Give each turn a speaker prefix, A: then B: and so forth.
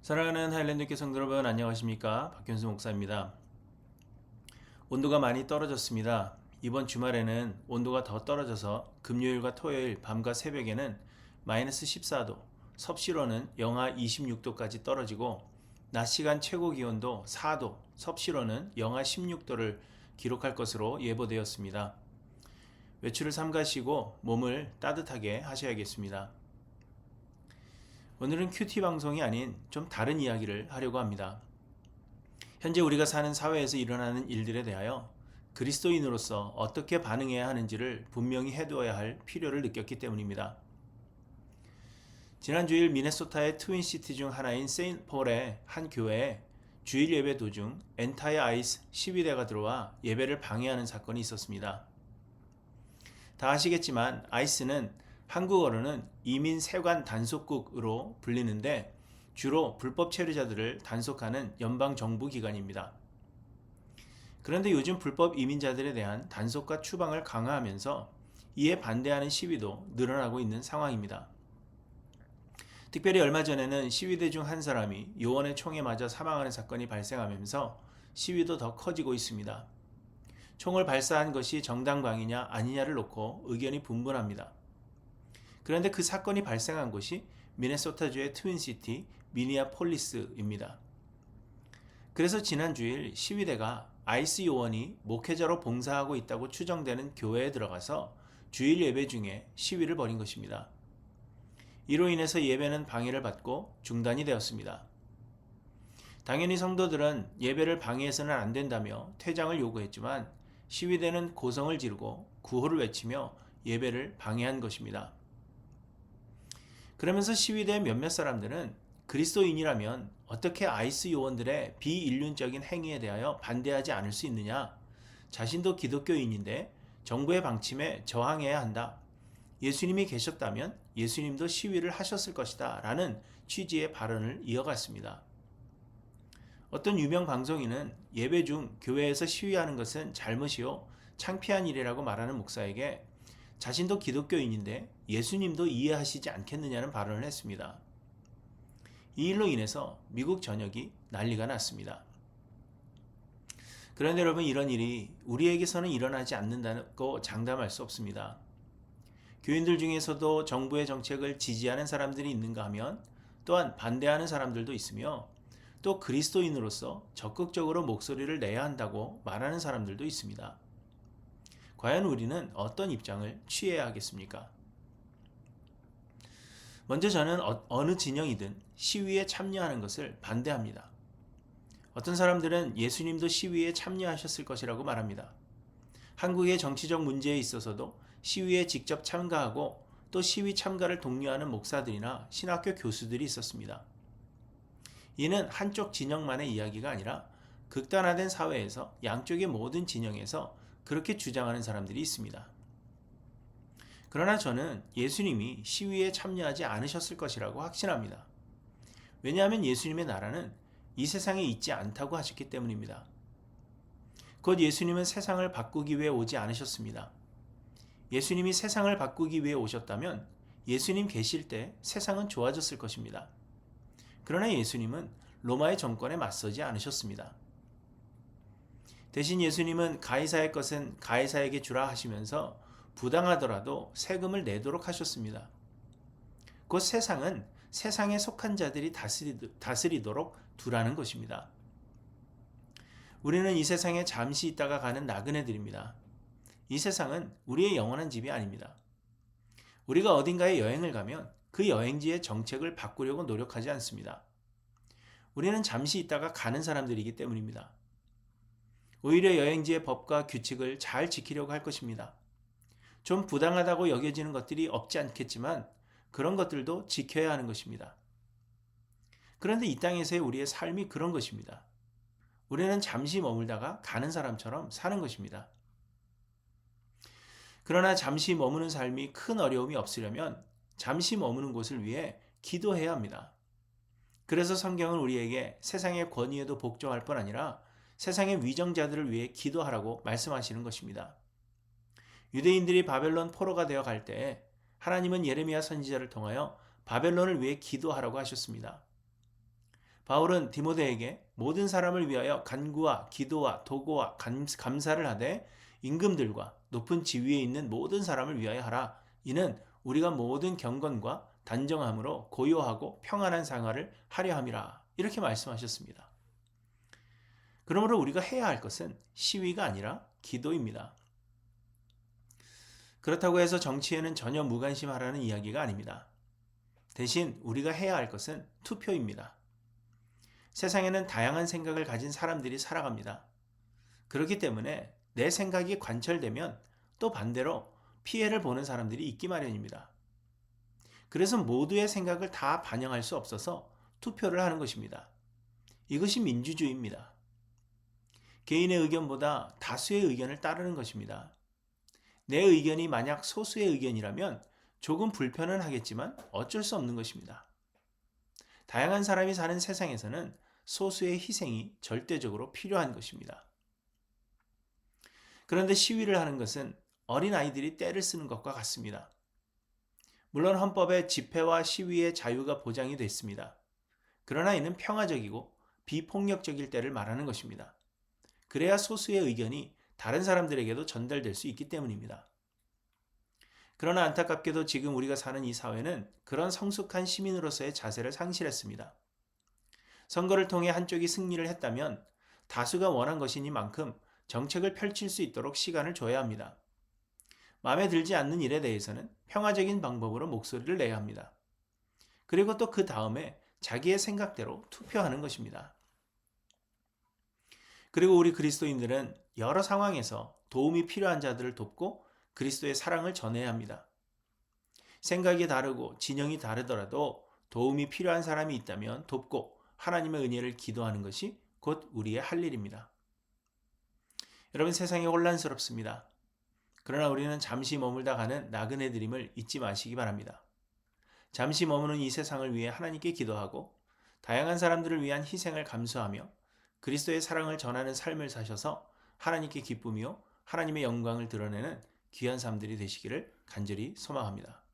A: 사랑하는 하일랜드 교회 성도 여러분, 안녕하십니까? 박현수 목사입니다. 온도가 많이 떨어졌습니다. 이번 주말에는 온도가 더 떨어져서 금요일과 토요일 밤과 새벽에는 마이너스 14도, 섭씨로는 영하 26도까지 떨어지고 낮 시간 최고 기온도 4도, 섭씨로는 영하 16도를 기록할 것으로 예보되었습니다. 외출을 삼가시고 몸을 따뜻하게 하셔야겠습니다. 오늘은 큐티 방송이 아닌 좀 다른 이야기를 하려고 합니다. 현재 우리가 사는 사회에서 일어나는 일들에 대하여 그리스도인으로서 어떻게 반응해야 하는지를 분명히 해두어야 할 필요를 느꼈기 때문입니다. 지난 주일 미네소타의 트윈시티 중 하나인 세인트폴의 한 교회에 주일 예배 도중 엔타이 아이스 12대가 들어와 예배를 방해하는 사건이 있었습니다. 다 아시겠지만 아이스는 한국어로는 이민 세관 단속국으로 불리는데 주로 불법 체류자들을 단속하는 연방정부 기관입니다. 그런데 요즘 불법 이민자들에 대한 단속과 추방을 강화하면서 이에 반대하는 시위도 늘어나고 있는 상황입니다. 특별히 얼마 전에는 시위대 중 한 사람이 요원의 총에 맞아 사망하는 사건이 발생하면서 시위도 더 커지고 있습니다. 총을 발사한 것이 정당방위냐 아니냐를 놓고 의견이 분분합니다. 그런데 그 사건이 발생한 곳이 미네소타주의 트윈시티 미니아폴리스입니다. 그래서 지난 주일 시위대가 아이스 요원이 목회자로 봉사하고 있다고 추정되는 교회에 들어가서 주일 예배 중에 시위를 벌인 것입니다. 이로 인해서 예배는 방해를 받고 중단이 되었습니다. 당연히 성도들은 예배를 방해해서는 안 된다며 퇴장을 요구했지만 시위대는 고성을 지르고 구호를 외치며 예배를 방해한 것입니다. 그러면서 시위대 몇몇 사람들은 그리스도인이라면 어떻게 아이스 요원들의 비인륜적인 행위에 대하여 반대하지 않을 수 있느냐? 자신도 기독교인인데 정부의 방침에 저항해야 한다. 예수님이 계셨다면 예수님도 시위를 하셨을 것이다. 라는 취지의 발언을 이어갔습니다. 어떤 유명 방송인은 예배 중 교회에서 시위하는 것은 잘못이요, 창피한 일이라고 말하는 목사에게 자신도 기독교인인데 예수님도 이해하시지 않겠느냐는 발언을 했습니다. 이 일로 인해서 미국 전역이 난리가 났습니다. 그런데 여러분, 이런 일이 우리에게서는 일어나지 않는다고 장담할 수 없습니다. 교인들 중에서도 정부의 정책을 지지하는 사람들이 있는가 하면 또한 반대하는 사람들도 있으며 또 그리스도인으로서 적극적으로 목소리를 내야 한다고 말하는 사람들도 있습니다. 과연 우리는 어떤 입장을 취해야 하겠습니까? 먼저 저는 어느 진영이든 시위에 참여하는 것을 반대합니다. 어떤 사람들은 예수님도 시위에 참여하셨을 것이라고 말합니다. 한국의 정치적 문제에 있어서도 시위에 직접 참가하고 또 시위 참가를 독려하는 목사들이나 신학교 교수들이 있었습니다. 이는 한쪽 진영만의 이야기가 아니라 극단화된 사회에서 양쪽의 모든 진영에서 그렇게 주장하는 사람들이 있습니다. 그러나 저는 예수님이 시위에 참여하지 않으셨을 것이라고 확신합니다. 왜냐하면 예수님의 나라는 이 세상에 있지 않다고 하셨기 때문입니다. 곧 예수님은 세상을 바꾸기 위해 오지 않으셨습니다. 예수님이 세상을 바꾸기 위해 오셨다면 예수님 계실 때 세상은 좋아졌을 것입니다. 그러나 예수님은 로마의 정권에 맞서지 않으셨습니다. 대신 예수님은 가이사의 것은 가이사에게 주라 하시면서 부당하더라도 세금을 내도록 하셨습니다. 곧 세상은 세상에 속한 자들이 다스리도록 두라는 것입니다. 우리는 이 세상에 잠시 있다가 가는 나그네들입니다. 이 세상은 우리의 영원한 집이 아닙니다. 우리가 어딘가에 여행을 가면 그 여행지의 정책을 바꾸려고 노력하지 않습니다. 우리는 잠시 있다가 가는 사람들이기 때문입니다. 오히려 여행지의 법과 규칙을 잘 지키려고 할 것입니다. 좀 부당하다고 여겨지는 것들이 없지 않겠지만 그런 것들도 지켜야 하는 것입니다. 그런데 이 땅에서의 우리의 삶이 그런 것입니다. 우리는 잠시 머물다가 가는 사람처럼 사는 것입니다. 그러나 잠시 머무는 삶이 큰 어려움이 없으려면 잠시 머무는 곳을 위해 기도해야 합니다. 그래서 성경은 우리에게 세상의 권위에도 복종할 뿐 아니라 세상의 위정자들을 위해 기도하라고 말씀하시는 것입니다. 유대인들이 바벨론 포로가 되어 갈 때 하나님은 예레미야 선지자를 통하여 바벨론을 위해 기도하라고 하셨습니다. 바울은 디모데에게 모든 사람을 위하여 간구와 기도와 도고와 감사를 하되 임금들과 높은 지위에 있는 모든 사람을 위하여 하라. 이는 우리가 모든 경건과 단정함으로 고요하고 평안한 생활을 하려 함이라. 이렇게 말씀하셨습니다. 그러므로 우리가 해야 할 것은 시위가 아니라 기도입니다. 그렇다고 해서 정치에는 전혀 무관심하라는 이야기가 아닙니다. 대신 우리가 해야 할 것은 투표입니다. 세상에는 다양한 생각을 가진 사람들이 살아갑니다. 그렇기 때문에 내 생각이 관철되면 또 반대로 피해를 보는 사람들이 있기 마련입니다. 그래서 모두의 생각을 다 반영할 수 없어서 투표를 하는 것입니다. 이것이 민주주의입니다. 개인의 의견보다 다수의 의견을 따르는 것입니다. 내 의견이 만약 소수의 의견이라면 조금 불편은 하겠지만 어쩔 수 없는 것입니다. 다양한 사람이 사는 세상에서는 소수의 희생이 절대적으로 필요한 것입니다. 그런데 시위를 하는 것은 어린아이들이 떼를 쓰는 것과 같습니다. 물론 헌법에 집회와 시위의 자유가 보장이 됐습니다. 그러나 이는 평화적이고 비폭력적일 때를 말하는 것입니다. 그래야 소수의 의견이 다른 사람들에게도 전달될 수 있기 때문입니다. 그러나 안타깝게도 지금 우리가 사는 이 사회는 그런 성숙한 시민으로서의 자세를 상실했습니다. 선거를 통해 한쪽이 승리를 했다면 다수가 원한 것이니만큼 정책을 펼칠 수 있도록 시간을 줘야 합니다. 마음에 들지 않는 일에 대해서는 평화적인 방법으로 목소리를 내야 합니다. 그리고 또 그 다음에 자기의 생각대로 투표하는 것입니다. 그리고 우리 그리스도인들은 여러 상황에서 도움이 필요한 자들을 돕고 그리스도의 사랑을 전해야 합니다. 생각이 다르고 진영이 다르더라도 도움이 필요한 사람이 있다면 돕고 하나님의 은혜를 기도하는 것이 곧 우리의 할 일입니다. 여러분, 세상이 혼란스럽습니다. 그러나 우리는 잠시 머물다 가는 나그네들임을 잊지 마시기 바랍니다. 잠시 머무는 이 세상을 위해 하나님께 기도하고 다양한 사람들을 위한 희생을 감수하며 그리스도의 사랑을 전하는 삶을 사셔서 하나님께 기쁨이요 하나님의 영광을 드러내는 귀한 삶들이 되시기를 간절히 소망합니다.